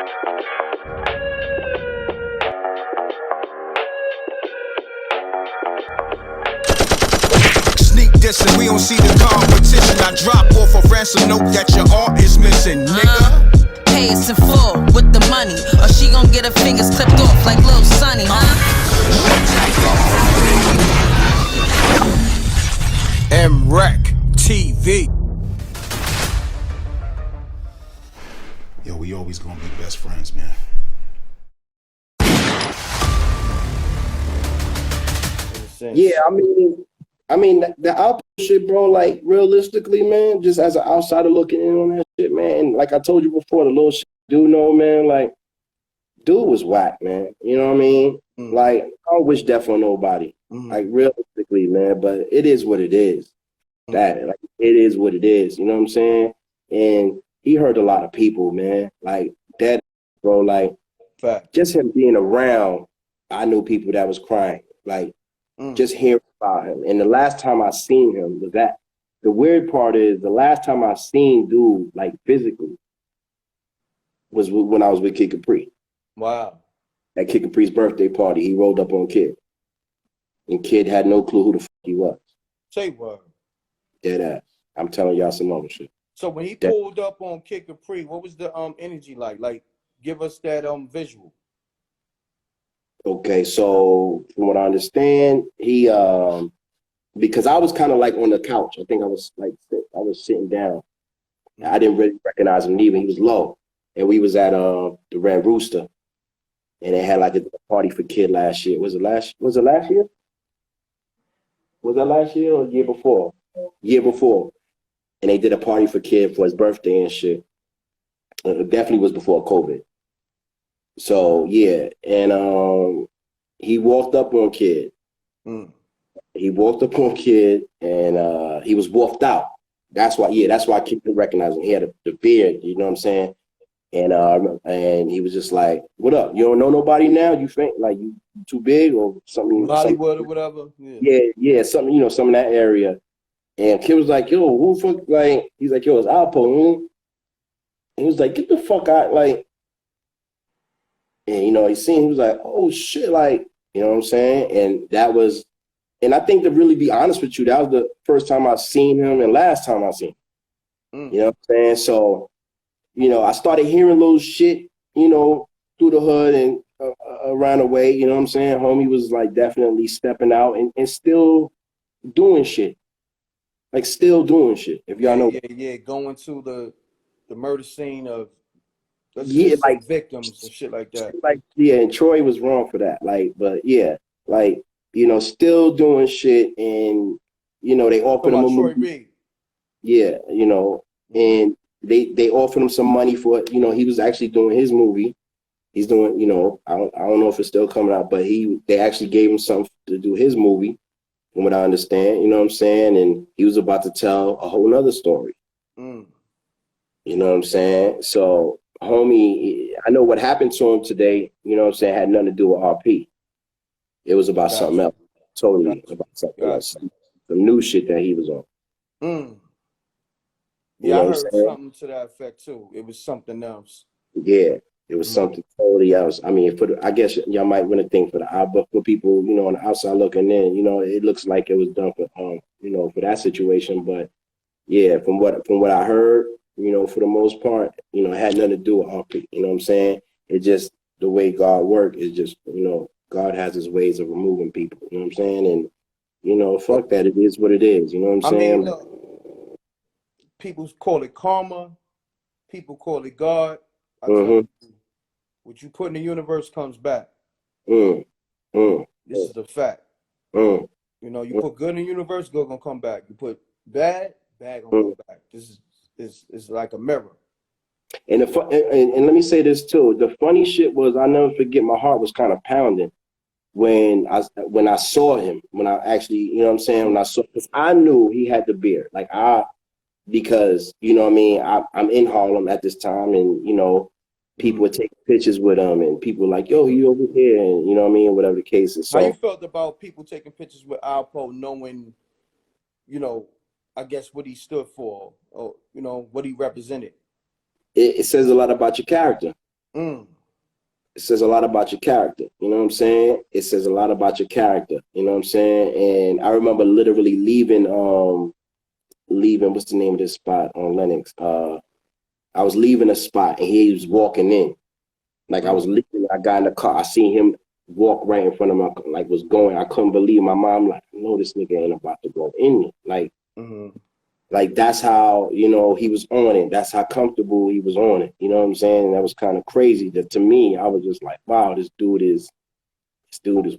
Sneak dissing, we don't see the competition. I drop off a ransom note that your art is missing, nigga. Pay us in full with the money, or she gon' get her fingers clipped off like Lil Sonny, MRecktv. Yo, we always gonna be best friends, man. Yeah, I mean the Alpo shit, bro. Like realistically, man, just as an outsider looking in on that shit, man. And like I told you before, the little shit dude know, man. Like, dude was whack, man. You know what I mean? Like, I don't wish death on nobody. Like realistically, man. But it is what it is. That like it is what it is. You know what I'm saying? And he hurt a lot of people, man. Like that, bro. Like, just him being around, I knew people that was crying. Like. Just hearing about him. And the last time I seen him was that. The weird part is the last time I seen dude like physically was when I was with Kid Capri. Wow. At Kid Capri's birthday party, he rolled up on Kid. And Kid had no clue who the fuck he was. Say what? Dead ass. I'm telling y'all some other shit. So when he pulled up on Kid Capri, what was the energy like? Like, give us that visual. Okay, so from what I understand, he because I was kind of like on the couch. I think I was sitting down. I didn't really recognize him either. He was low, and we was at the Red Rooster, and they had like a party for Kid last year. Was it last year? Was that last year or the year before? Year before, and they did a party for Kid for his birthday and shit. It definitely was before COVID. So yeah, and he walked up on Kid. He walked up on Kid, and he was wolfed out. That's why I couldn't recognize him. He had the beard, you know what I'm saying? And he was just like, "What up? You don't know nobody now? You think like you too big or something? Hollywood or whatever." Yeah, something, you know, some in that area. And Kid was like, "Yo, who the fuck?" Like, he's like, "Yo, it's Alpo." And he was like, "Get the fuck out!" Like. And, you know, he was like, oh, shit, like, you know what I'm saying? And that was, and I think to really be honest with you, that was the first time I seen him and last time I seen him. You know what I'm saying? So, you know, I started hearing little shit, you know, through the hood and around the way, you know what I'm saying? Homie was like definitely stepping out and still doing shit. Like still doing shit, if y'all know. Yeah, going to the murder scene of, like victims and shit like that. Like, yeah, and Troy was wrong for that. Like, but yeah, like, you know, still doing shit, and you know, they offered him a movie. Yeah, you know, and they offered him some money for it. You know, he was actually doing his movie. He's doing, you know, I don't know if it's still coming out, but they actually gave him something to do his movie, from what I understand. You know what I'm saying? And he was about to tell a whole nother story. You know what I'm saying? So. Homie, I know what happened to him today, you know what I'm saying, had nothing to do with RP. It was about something else. Totally about something else. Some new shit that he was on. Yeah, I heard something to that effect too. It was something else. Yeah, it was something totally else. I mean, I guess y'all might want to think for the eye, but for people, you know, on the outside looking in, you know, it looks like it was done for, you know, for that situation. But yeah, from what I heard, you know, for the most part, you know, it had nothing to do with RP. You know what I'm saying? It just, the way God works is just, you know, God has his ways of removing people. You know what I'm saying? And, you know, fuck that. It is what it is. You know what I'm saying? Mean, people call it karma. People call it God. I tell you, what you put in the universe comes back. This is a fact. You know, you put good in the universe, good gonna come back. You put bad gonna come back. This is like a mirror. And and let me say this too. The funny shit was, I never forget, my heart was kind of pounding when I saw him. When I actually, you know what I'm saying, when I saw, because I knew he had the beard. Because, you know what I mean, I'm in Harlem at this time, and, you know, people were taking pictures with him, and people were like, yo, he over here, and, you know what I mean, whatever the case is. So, how you felt about people taking pictures with Alpo, knowing, you know, I guess what he stood for, or, you know, what he represented? It says a lot about your character. It says a lot about your character. You know what I'm saying? It says a lot about your character. You know what I'm saying? And I remember literally leaving, what's the name of this spot on Lennox? I was leaving a spot and he was walking in. Like I was leaving, I got in the car, I seen him walk right in front of my, like was going. I couldn't believe my mom, like, no, this nigga ain't about to go in me. Like, like that's how, you know, he was on it. That's how comfortable he was on it. You know what I'm saying? And that was kind of crazy. That to me, I was just like, wow, this dude is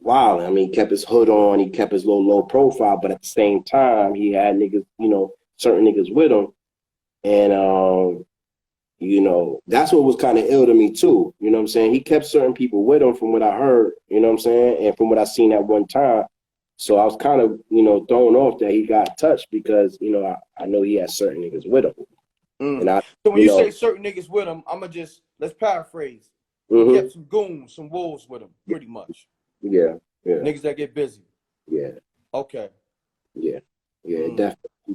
wild. I mean, he kept his hood on, he kept his little low profile, but at the same time, he had niggas, you know, certain niggas with him. And you know, that's what was kind of ill to me too. You know what I'm saying? He kept certain people with him from what I heard, you know what I'm saying? And from what I seen at one time. So I was kind of, you know, thrown off that he got touched because, you know, I know he had certain niggas with him. And so when you say certain niggas with him, I'm going to just, let's paraphrase. He kept some goons, some wolves with him, pretty much. Yeah. Niggas that get busy. Yeah. Okay. Yeah.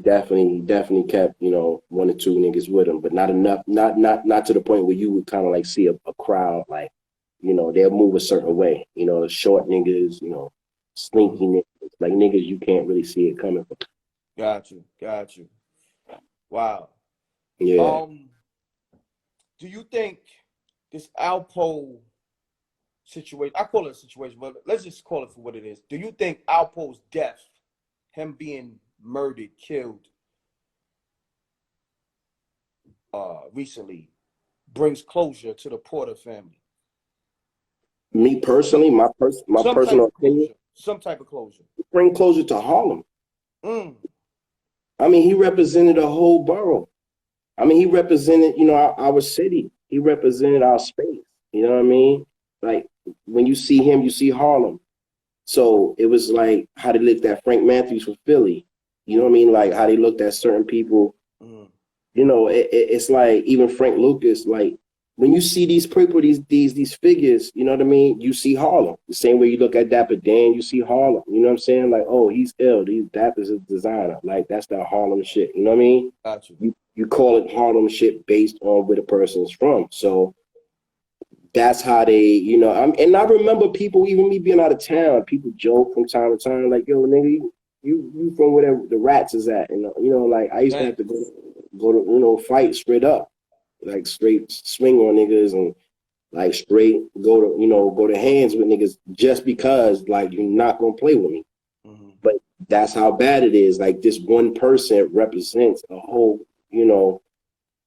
Definitely kept, you know, 1 or 2 niggas with him, but not enough, not to the point where you would kind of like see a crowd, like, you know, they'll move a certain way, you know, the short niggas, you know, slinky niggas, like niggas you can't really see it coming from. Got you. Wow. Yeah. Do you think this Alpo situation, I call it a situation, but let's just call it for what it is. Do you think Alpo's death, him being murdered, killed recently, brings closure to the Porter family? Me personally, my personal opinion, some type of closure. Bring closure to Harlem. I mean, he represented a whole borough. I mean, he represented, you know, our city. He represented our space. You know what I mean? Like when you see him, you see Harlem. So it was like how they looked at Frank Matthews for Philly. You know what I mean? Like how they looked at certain people. You know, it's like even Frank Lucas. Like when you see these people, these figures, you know what I mean? You see Harlem. The same way you look at Dapper Dan, you see Harlem. You know what I'm saying? Like, oh, he's ill. Dapper's a designer. Like that's that Harlem shit. You know what I mean? Gotcha. You call it Harlem shit based on where the person's from. So that's how they, you know, and I remember people, even me being out of town, people joke from time to time, like, yo, nigga, you from where the rats is at. And, you know, like I used to have to go to, you know, fight straight up, like straight swing on niggas and like straight go to hands with niggas just because like you're not going to play with me. But that's how bad it is. Like this one person represents a whole, you know,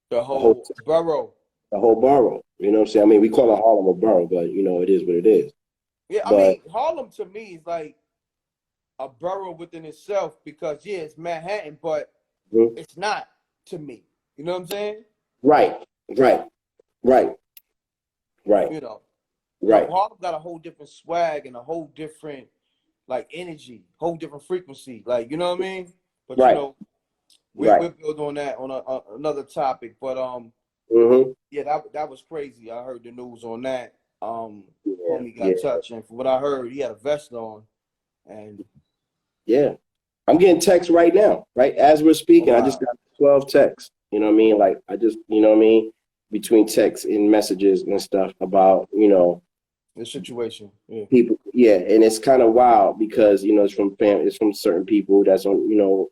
the whole borough. The whole borough. You know what I'm saying? I mean, we call it Harlem a borough, but, you know, it is what it is. Yeah, I mean, Harlem to me is like a borough within itself because, yeah, it's Manhattan, but it's not to me. You know what I'm saying? Right. You know, right. Harlem got a whole different swag and a whole different, like, energy, whole different frequency. Like, you know what I mean? But, you know, we'll build on that on another topic. But, yeah, that was crazy. I heard the news on that. Homie got touched, and from what I heard, he had a vest on. And yeah, I'm getting texts right now, right as we're speaking. I just got 12 texts. You know what I mean? Like I just, you know what I mean, between texts and messages and stuff about, you know, the situation. Yeah. People, and it's kind of wild because, you know, it's from certain people that's on, you know,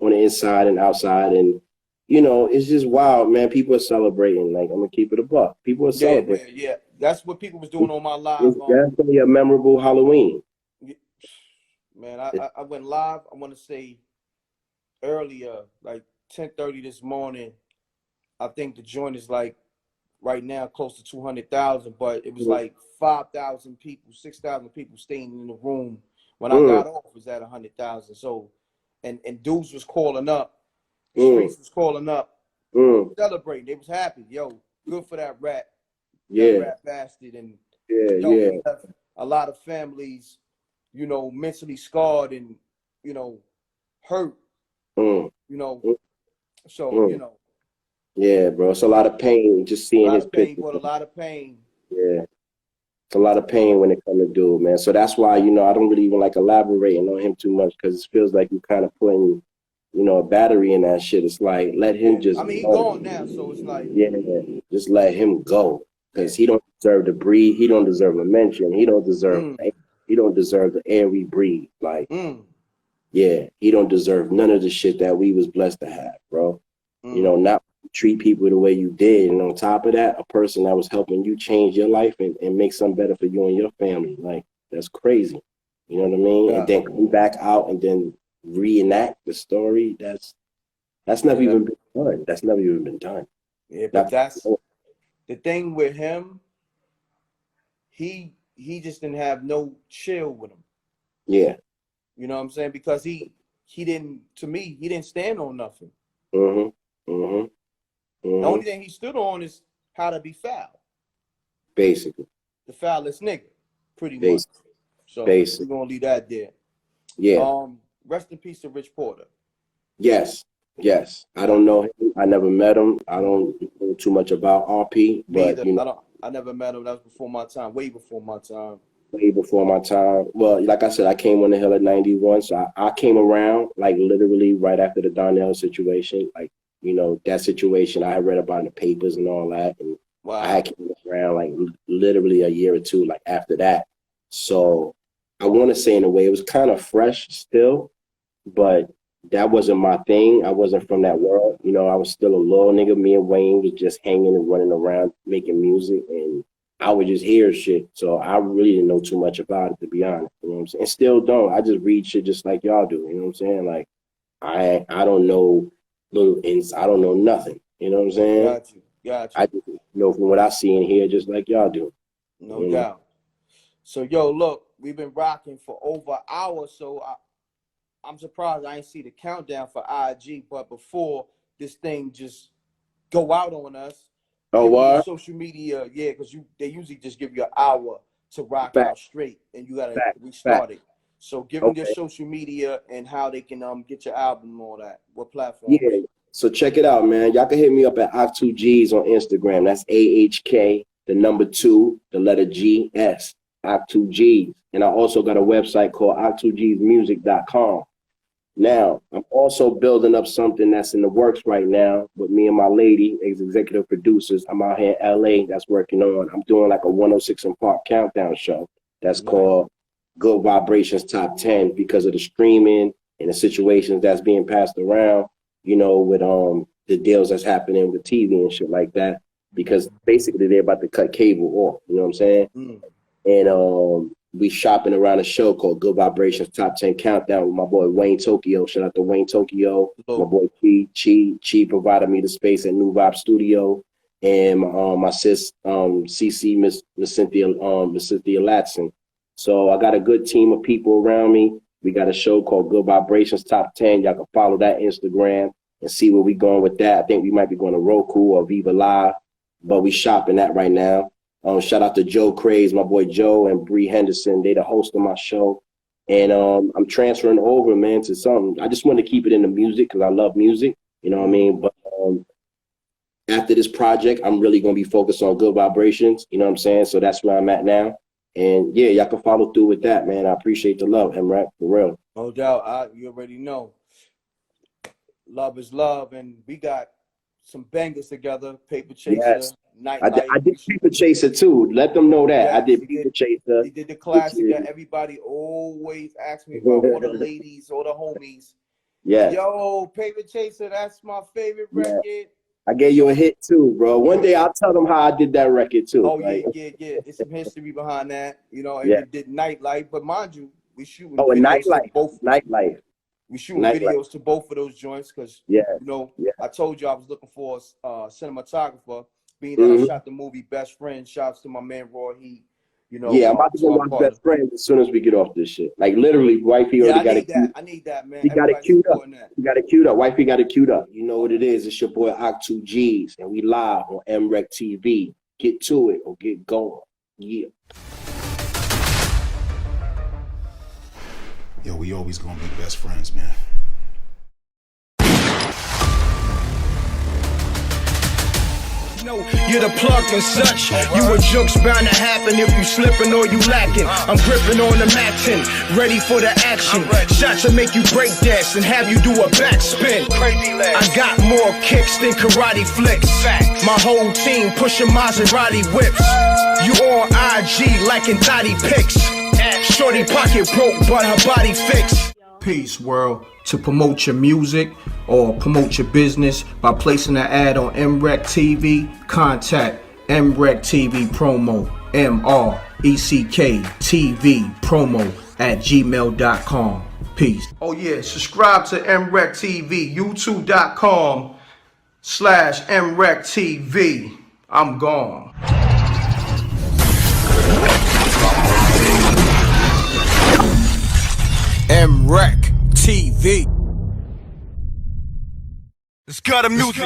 on the inside and outside, and you know, it's just wild, man. People are celebrating. Like, I'm gonna keep it a buck. People are celebrating. Yeah. That's what people was doing on my live. It's definitely a memorable Halloween. Man, I went live. I want to say earlier, like 10:30 this morning. I think the joint is like right now close to 200,000, but it was like 5,000 people, 6,000 people staying in the room. When I got off, it was at 100,000. So, and dudes was calling up. The streets was calling up, celebrating. They was happy. Yo, good for that rat. That rat bastard. And a lot of families, you know, mentally scarred and, you know, hurt. You know. So, you know. Yeah, bro. It's a lot of pain just seeing his picture. A lot of pain. Yeah. It's a lot of pain when it comes to dude, man. So that's why, you know, I don't really even like elaborating on him too much because it feels like you kind of putting, you know, a battery in that shit. It's like, let him just I mean, he's gone now, so it's like. Yeah, just let him go. because he don't deserve to breathe. He don't deserve a mention. He don't deserve. He don't deserve the air we breathe. Like, yeah, he don't deserve none of the shit that we was blessed to have, bro. You know, not treat people the way you did, and on top of that, a person that was helping you change your life and make something better for you and your family. Like, that's crazy. You know what I mean? And then come back out and then reenact the story. That's never even been done. That's never even been done. Yeah, but that's the thing with him. He just didn't have no chill with him. Yeah. You know what I'm saying? Because he didn't, to me, he didn't stand on nothing. The only thing he stood on is how to be foul. Basically. The foulest nigga, pretty much. So we're gonna leave that there. Yeah. Rest in peace to Rich Porter. Yes. I don't know him. I never met him. I don't know too much about RP. But you know, I never met him. That was before my time, way before my time. Way before my time. Well, like I said, I came on the hill at 91. So I came around like literally right after the Donnell situation. Like, you know, that situation I had read about in the papers and all that. And I came around like literally a year or two like after that. So I want to say in a way it was kind of fresh still, but that wasn't my thing. I wasn't from that world. You know, I was still a little nigga. Me and Wayne was just hanging and running around making music, and I would just hear shit. So I really didn't know too much about it, to be honest. You know what I'm saying? And still don't. I just read shit just like y'all do. You know what I'm saying? Like, I don't know I don't know nothing. You know what I'm saying? Got you. I just know from what I see and hear just like y'all do. No doubt. So, yo, look, we've been rocking for over an hour, so I'm surprised I ain't see the countdown for IG, but before this thing just go out on us, social media, because they usually just give you an hour to rock out straight, and you gotta restart it. So give them your social media and how they can get your album and all that. What platform? Yeah, so check it out, man. Y'all can hit me up at Ahk2gs on Instagram. That's AHK, the number 2, the letter GS, Ahk2gs. And I also got a website called Ahk2gsmusic.com. Now, I'm also building up something that's in the works right now with me and my lady, as executive producers. I'm out here in LA that's working on. I'm doing like a 106 and Park countdown show that's called Good Vibrations Top 10 because of the streaming and the situations that's being passed around, you know, with the deals that's happening with TV and shit like that. Because basically they're about to cut cable off, you know what I'm saying? And we shopping around a show called Good Vibrations Top 10 Countdown with my boy Wayne Tokyo. Shout out to Wayne Tokyo. My boy Chi provided me the space at New Vibe Studio, and my sis CC Miss Cynthia Latson. So I got a good team of people around me. We got a show called Good Vibrations Top 10. Y'all can follow that Instagram and see where we going with that. I think we might be going to Roku or Viva Live, but we shopping that right now. Shout out to Joe Craze, my boy Joe, and Bree Henderson. They the host of my show. And I'm transferring over, man, to something. I just want to keep it in the music because I love music. You know what I mean? But after this project, I'm really going to be focused on Good Vibrations. You know what I'm saying? So that's where I'm at now. And, yeah, y'all can follow through with that, man. I appreciate the love, M.Reck, for real. No doubt. You already know. Love is love. And we got some bangers together. Paper Chaser. Yes. Nightlight. I did Paper Chaser too. Let them know that. I did Paper Chaser. He did the classic that everybody always asks me about, all the ladies, all the homies. Yeah. Yo, Paper Chaser, that's my favorite record. I gave you a hit too, bro. One day I'll tell them how I did that record too. Oh, right? yeah. It's some history behind that. You know, and you did Nightlife, but mind you, we shooting Nightlife. We shooting videos to both of those joints because, you know, I told you I was looking for a cinematographer. Being that I shot the movie Best Friend, shouts to my man Roy. You know, I'm about to go watch Best Friend as soon as we get off this shit. Like literally, wifey already got it. I need that, man. He got it queued up. He got it queued up. Wifey got it queued up. You know what it is? It's your boy Ahk2gs, and we live on MRecktv. Get to it or get going. Yeah. Yo, we always gonna be best friends, man. You're the plug and such. You a joke's bound to happen if you slipping or you lacking. I'm gripping on the matching, ready for the action. Shots to make you break dance and have you do a backspin. I got more kicks than karate flicks. My whole team pushing Maserati whips. You on IG liking thotty pics. Shorty pocket broke but her body fixed. Peace world. To promote your music or promote your business by placing an ad on MRecktv, contact MRecktVpromo, MRecktVpromo @gmail.com. Peace. Oh yeah, subscribe to MRecktv, youtube.com/MRecktv. I'm gone. MRecktv. It's got a music.